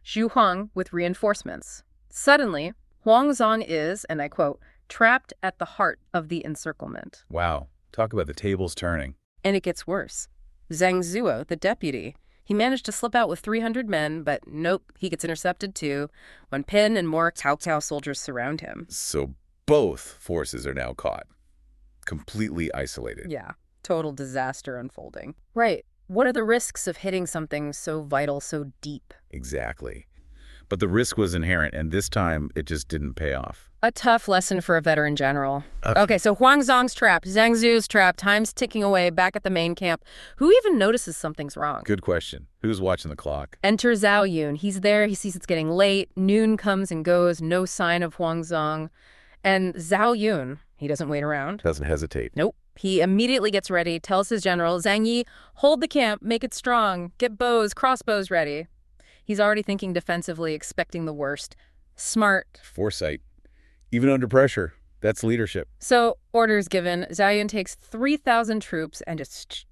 [SPEAKER 2] Zhu Huang with reinforcements. Suddenly, Huang Zhang is, and I quote, trapped at the heart of the encirclement.
[SPEAKER 3] Wow. Talk about the tables turning.
[SPEAKER 2] And it gets worse. Zhang Zuo, the deputy, he managed to slip out with 300 men, but nope, he gets intercepted too, when Pin and more Cao soldiers surround him.
[SPEAKER 3] So both forces are now caught. Completely isolated.
[SPEAKER 2] Yeah, total disaster unfolding. Right. What are the risks of hitting something so vital, so deep?
[SPEAKER 3] Exactly. But the risk was inherent, and this time it just didn't pay off.
[SPEAKER 2] A tough lesson for a veteran general. Okay, so Huang Zhang's trapped, Zhang Zu's trapped, time's ticking away back at the main camp. Who even notices something's wrong?
[SPEAKER 3] Good question. Who's watching the clock?
[SPEAKER 2] Enter Zhao Yun. He's there, he sees it's getting late, noon comes and goes, no sign of Huang Zhang. And Zhao Yun, he doesn't wait around.
[SPEAKER 3] Doesn't hesitate.
[SPEAKER 2] Nope. He immediately gets ready, tells his general, Zhang Yi, hold the camp, make it strong, get bows, crossbows ready. He's already thinking defensively, expecting the worst. Smart.
[SPEAKER 3] Foresight. Even under pressure. That's leadership.
[SPEAKER 2] So, orders given. Zhao Yun takes 3,000 troops and just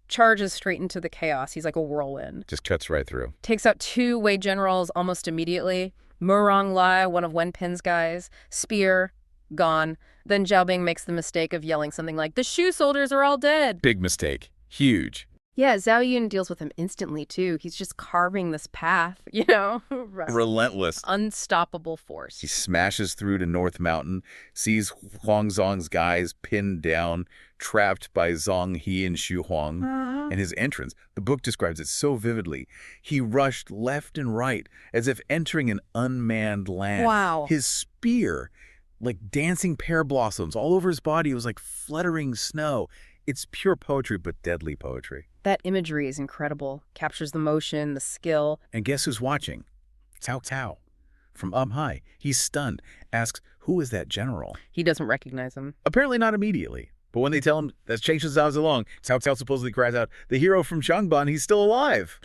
[SPEAKER 2] charges straight into the chaos. He's like a whirlwind.
[SPEAKER 3] Just cuts right through.
[SPEAKER 2] Takes out 2 Wei generals almost immediately. Murong Lai, one of Wen Pin's guys. Spear, gone. Then Zhao Bing makes the mistake of yelling something like, the Shu soldiers are all dead.
[SPEAKER 3] Big mistake. Huge.
[SPEAKER 2] Yeah, Zhao Yun deals with him instantly, too. He's just carving this path, you know?
[SPEAKER 3] Relentless.
[SPEAKER 2] Unstoppable force.
[SPEAKER 3] He smashes through to North Mountain, sees Huang Zhang's guys pinned down, trapped by Zhang He and Xu Huang. And his entrance, the book describes it so vividly. He rushed left and right as if entering an unmanned land.
[SPEAKER 2] Wow.
[SPEAKER 3] His spear, like dancing pear blossoms all over his body, it was like fluttering snow. It's pure poetry, but deadly poetry.
[SPEAKER 2] That imagery is incredible. Captures the motion, the skill.
[SPEAKER 3] And guess who's watching? Cao. From up high. He's stunned. Asks, who is that general?
[SPEAKER 2] He doesn't recognize him.
[SPEAKER 3] Apparently not immediately. But when they tell him that's Chen Shizhao Zilong, Cao supposedly cries out, the hero from Changban, he's still alive.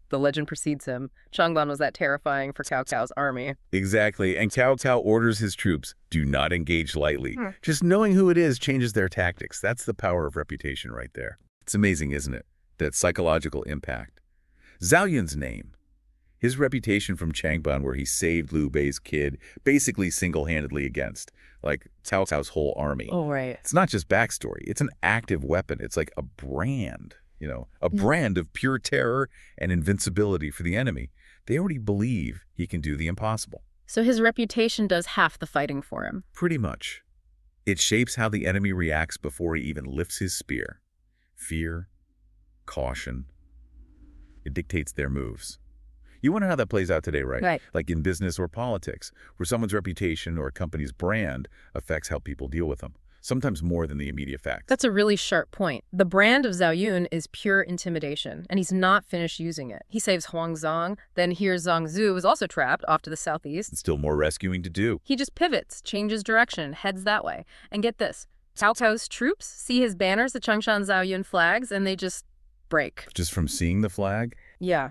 [SPEAKER 2] The legend precedes him. Changban was that terrifying for Cao's army.
[SPEAKER 3] Exactly. And Cao orders his troops, do not engage lightly. Just knowing who it is changes their tactics. That's the power of reputation right there. It's amazing, isn't it? That psychological impact. Zhao Yun's name, his reputation from Changban where he saved Liu Bei's kid, basically single-handedly against, like, Cao's whole army.
[SPEAKER 2] Oh, right.
[SPEAKER 3] It's not just backstory. It's an active weapon. It's like a brand, you know, a brand of pure terror and invincibility for the enemy. They already believe he can do the impossible.
[SPEAKER 2] So his reputation does half the fighting for him.
[SPEAKER 3] Pretty much. It shapes how the enemy reacts before he even lifts his spear. Fear, caution. It dictates their moves. You wonder how that plays out today, right?
[SPEAKER 2] Right.
[SPEAKER 3] Like in business or politics, where someone's reputation or a company's brand affects how people deal with them. sometimes more than the immediate facts.
[SPEAKER 2] That's a really sharp point. The brand of Zhao Yun is pure intimidation, and he's not finished using it. He saves Huangzong, then hears Zhang Zu is also trapped off to the southeast.
[SPEAKER 3] Still more rescuing to do.
[SPEAKER 2] He just pivots, changes direction, heads that way. And get this, Cao Cao's troops see his banners, the Changshan Zhao Yun flags, and they just break.
[SPEAKER 3] Just from seeing the flag?
[SPEAKER 2] Yeah.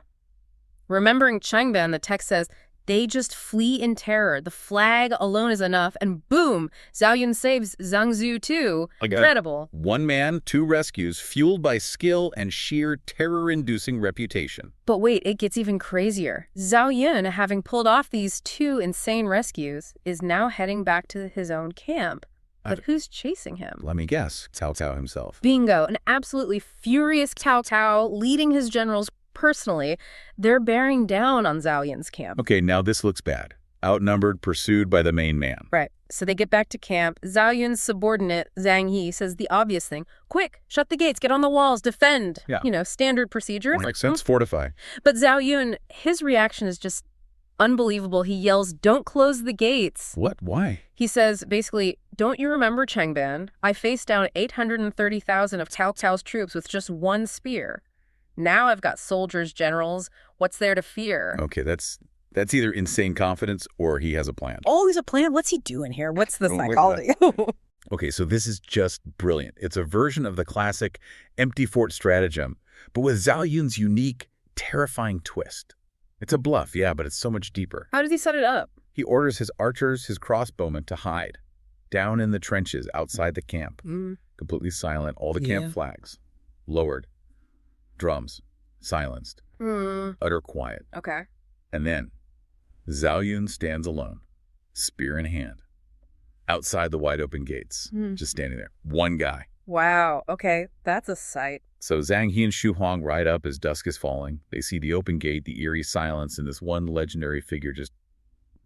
[SPEAKER 2] Remembering Changban, the text says, they just flee in terror. The flag alone is enough, and boom, Zhao Yun saves Zhang Zu too. Incredible.
[SPEAKER 3] One man, two rescues, fueled by skill and sheer terror-inducing reputation.
[SPEAKER 2] But wait, it gets even crazier. Zhao Yun, having pulled off these two insane rescues, is now heading back to his own camp. But who's chasing him?
[SPEAKER 3] Let me guess, Cao Cao himself.
[SPEAKER 2] Bingo, an absolutely furious Cao Cao leading his generals personally. They're bearing down on Zhao Yun's camp.
[SPEAKER 3] Okay, now this looks bad. Outnumbered, pursued by the main man.
[SPEAKER 2] Right. So they get back to camp. Zhao Yun's subordinate, Zhang Yi, says the obvious thing. Quick, shut the gates, get on the walls, defend.
[SPEAKER 3] Yeah.
[SPEAKER 2] You know, standard procedures.
[SPEAKER 3] Makes sense, fortify.
[SPEAKER 2] But Zhao Yun, his reaction is just unbelievable. He yells, don't close the gates.
[SPEAKER 3] What? Why?
[SPEAKER 2] He says, basically, don't you remember Changban? I faced down 830,000 of Cao Cao's troops with just one spear. Now I've got soldiers, generals. What's there to fear?
[SPEAKER 3] Okay, that's either insane confidence or he has a plan.
[SPEAKER 2] Oh, he's a plan? What's he doing here? What's the psychology?
[SPEAKER 3] Okay, so this is just brilliant. It's a version of the classic empty fort stratagem, but with Zhao Yun's unique, terrifying twist. It's a bluff, yeah, but it's so much deeper.
[SPEAKER 2] How does he set it up?
[SPEAKER 3] He orders his archers, his crossbowmen to hide down in the trenches outside the camp. Completely silent, all the camp flags lowered. Drums, silenced, utter quiet.
[SPEAKER 2] Okay.
[SPEAKER 3] And then, Zhao Yun stands alone, spear in hand, outside the wide-open gates, just standing there. One guy.
[SPEAKER 2] Wow. Okay, that's a sight.
[SPEAKER 3] So Zhang He and Xu Huang ride up as dusk is falling. They see the open gate, the eerie silence, and this one legendary figure just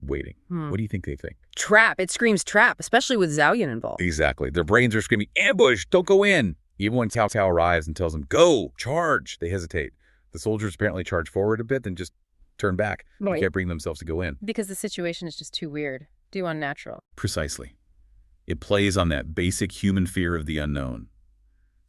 [SPEAKER 3] waiting. What do you think they think?
[SPEAKER 2] Trap. It screams trap, especially with Zhao Yun involved.
[SPEAKER 3] Exactly. Their brains are screaming, ambush, don't go in. Even when Cao Cao arrives and tells them, go, charge, they hesitate. The soldiers apparently charge forward a bit, then just turn back. They can't bring themselves to go in.
[SPEAKER 2] Because the situation is just too weird, too unnatural.
[SPEAKER 3] Precisely. It plays on that basic human fear of the unknown.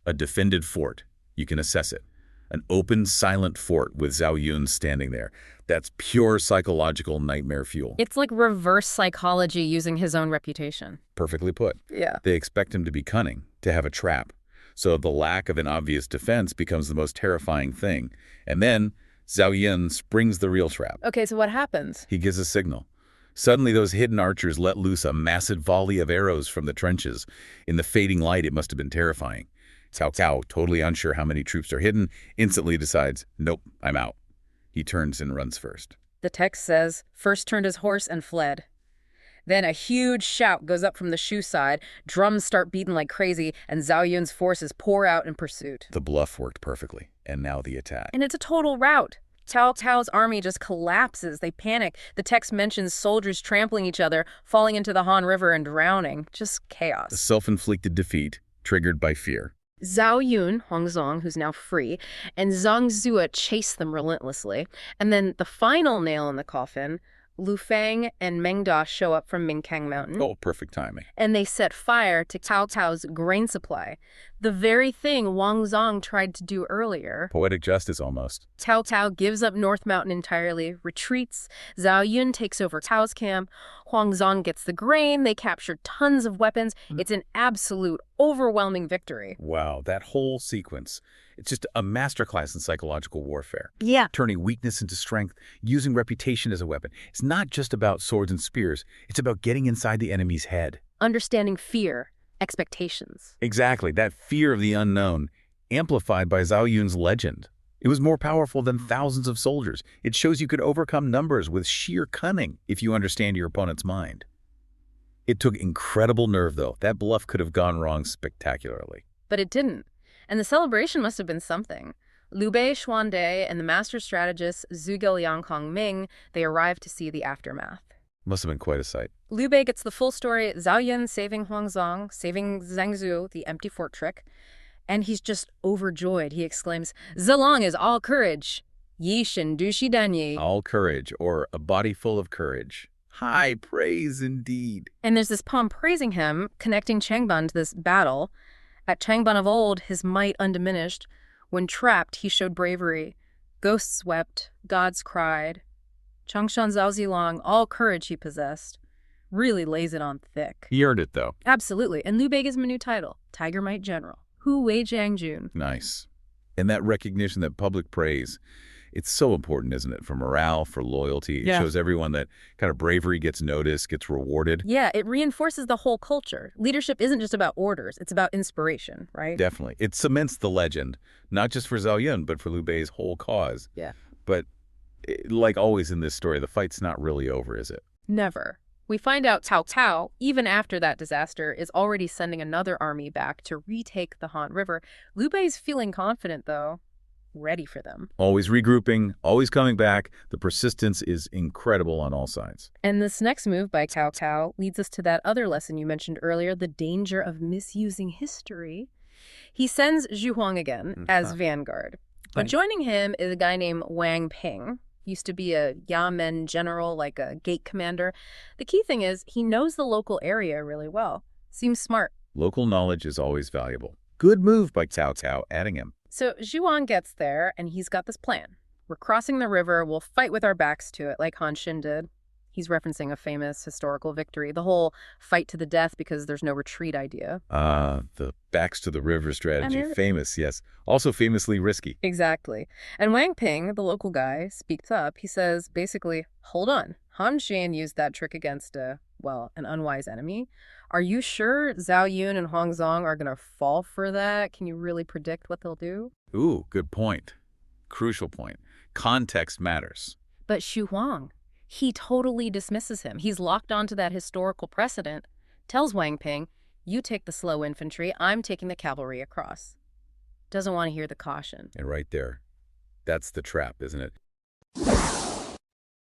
[SPEAKER 3] A defended fort, you can assess it. An open, silent fort with Zhao Yun standing there. That's pure psychological nightmare fuel.
[SPEAKER 2] It's like reverse psychology using his own reputation.
[SPEAKER 3] Perfectly put.
[SPEAKER 2] Yeah.
[SPEAKER 3] They expect him to be cunning, to have a trap. So the lack of an obvious defense becomes the most terrifying thing. And then Zhao Yun springs the real trap.
[SPEAKER 2] Okay, so what happens?
[SPEAKER 3] He gives a signal. Suddenly those hidden archers let loose a massive volley of arrows from the trenches. In the fading light, it must have been terrifying. Cao Cao, totally unsure how many troops are hidden, instantly decides, nope, I'm out. He turns and runs first.
[SPEAKER 2] The text says, first turned his horse and fled. Then a huge shout goes up from the Shu side, drums start beating like crazy, and Zhao Yun's forces pour out in pursuit.
[SPEAKER 3] The bluff worked perfectly, and now the attack.
[SPEAKER 2] And it's a total rout. Cao Cao's army just collapses. They panic. The text mentions soldiers trampling each other, falling into the Han River and drowning. Just chaos.
[SPEAKER 3] A self-inflicted defeat, triggered by fear.
[SPEAKER 2] Zhao Yun, Huangzong, who's now free, and Zhang Zue chase them relentlessly. And then the final nail in the coffin, Lu Fang and Meng Da show up from Mingkang Mountain.
[SPEAKER 3] Oh, perfect timing.
[SPEAKER 2] And they set fire to Cao Cao's grain supply. The very thing Wang Zong tried to do earlier.
[SPEAKER 3] Poetic justice, almost.
[SPEAKER 2] Cao Cao gives up North Mountain entirely, retreats. Zhao Yun takes over Cao's camp. Huang Zong gets the grain. They capture tons of weapons. It's an absolute, overwhelming victory.
[SPEAKER 3] Wow, that whole sequence. It's just a masterclass in psychological warfare.
[SPEAKER 2] Yeah.
[SPEAKER 3] Turning weakness into strength, using reputation as a weapon. It's not just about swords and spears. It's about getting inside the enemy's head.
[SPEAKER 2] Understanding fear, expectations.
[SPEAKER 3] Exactly, that fear of the unknown, amplified by Zhao Yun's legend. It was more powerful than thousands of soldiers. It shows you could overcome numbers with sheer cunning if you understand your opponent's mind. It took incredible nerve, though. That bluff could have gone wrong spectacularly.
[SPEAKER 2] But it didn't. And the celebration must have been something. Liu Bei, Xuande, and the master strategist Zhuge, Liang, Ming, they arrived to see the aftermath.
[SPEAKER 3] Must have been quite a sight.
[SPEAKER 2] Liu Bei gets the full story, Zhao Yun saving Huangzong, saving Zhang Zu, the empty fort trick. And he's just overjoyed. He exclaims, Zilong is all courage. Yi shen du shi dan yi.
[SPEAKER 3] All courage, or a body full of courage. High praise indeed.
[SPEAKER 2] And there's this poem praising him, connecting Changban to this battle. At Changban of old, his might undiminished. When trapped, he showed bravery. Ghosts wept, gods cried. Changshan Zhao Liang, all courage he possessed. Really lays it on thick.
[SPEAKER 3] He earned it, though.
[SPEAKER 2] Absolutely. And Liu Bei gives him a new title, Tiger Might General. Hu Wei Jiangjun.
[SPEAKER 3] Nice. And that recognition, that public praise, it's so important, isn't it? For morale, for loyalty. It shows everyone that kind of bravery gets noticed, gets rewarded.
[SPEAKER 2] Yeah, it reinforces the whole culture. Leadership isn't just about orders. It's about inspiration, right?
[SPEAKER 3] Definitely. It cements the legend, not just for Zhao Yun, but for Liu Bei's whole cause.
[SPEAKER 2] Yeah.
[SPEAKER 3] But like always in this story, the fight's not really over, is it?
[SPEAKER 2] Never. We find out Cao Cao, even after that disaster, is already sending another army back to retake the Han River. Liu Bei's feeling confident, though. Ready for them.
[SPEAKER 3] Always regrouping, always coming back. The persistence is incredible on all sides.
[SPEAKER 2] And this next move by Cao Cao leads us to that other lesson you mentioned earlier, the danger of misusing history. He sends Zhu Huang again as vanguard. But joining him is a guy named Wang Ping. Used to be a Yamen general, like a gate commander. The key thing is he knows the local area really well. Seems smart.
[SPEAKER 3] Local knowledge is always valuable. Good move by Cao Cao, adding him.
[SPEAKER 2] So Zhuang gets there, and he's got this plan. We're crossing the river. We'll fight with our backs to it, like Han Xin did. He's referencing a famous historical victory, the whole fight to the death because there's no retreat idea.
[SPEAKER 3] The backs to the river strategy. Famous, yes. Also famously risky.
[SPEAKER 2] Exactly. And Wang Ping, the local guy, speaks up. He says, basically, hold on. Han Xin used that trick against an unwise enemy. Are you sure Zhao Yun and Huang Zong are going to fall for that? Can you really predict what they'll do?
[SPEAKER 3] Ooh, good point. Crucial point. Context matters.
[SPEAKER 2] But Xu Huang, he totally dismisses him. He's locked onto that historical precedent, tells Wang Ping, you take the slow infantry, I'm taking the cavalry across. Doesn't want to hear the caution.
[SPEAKER 3] And right there, that's the trap, isn't it?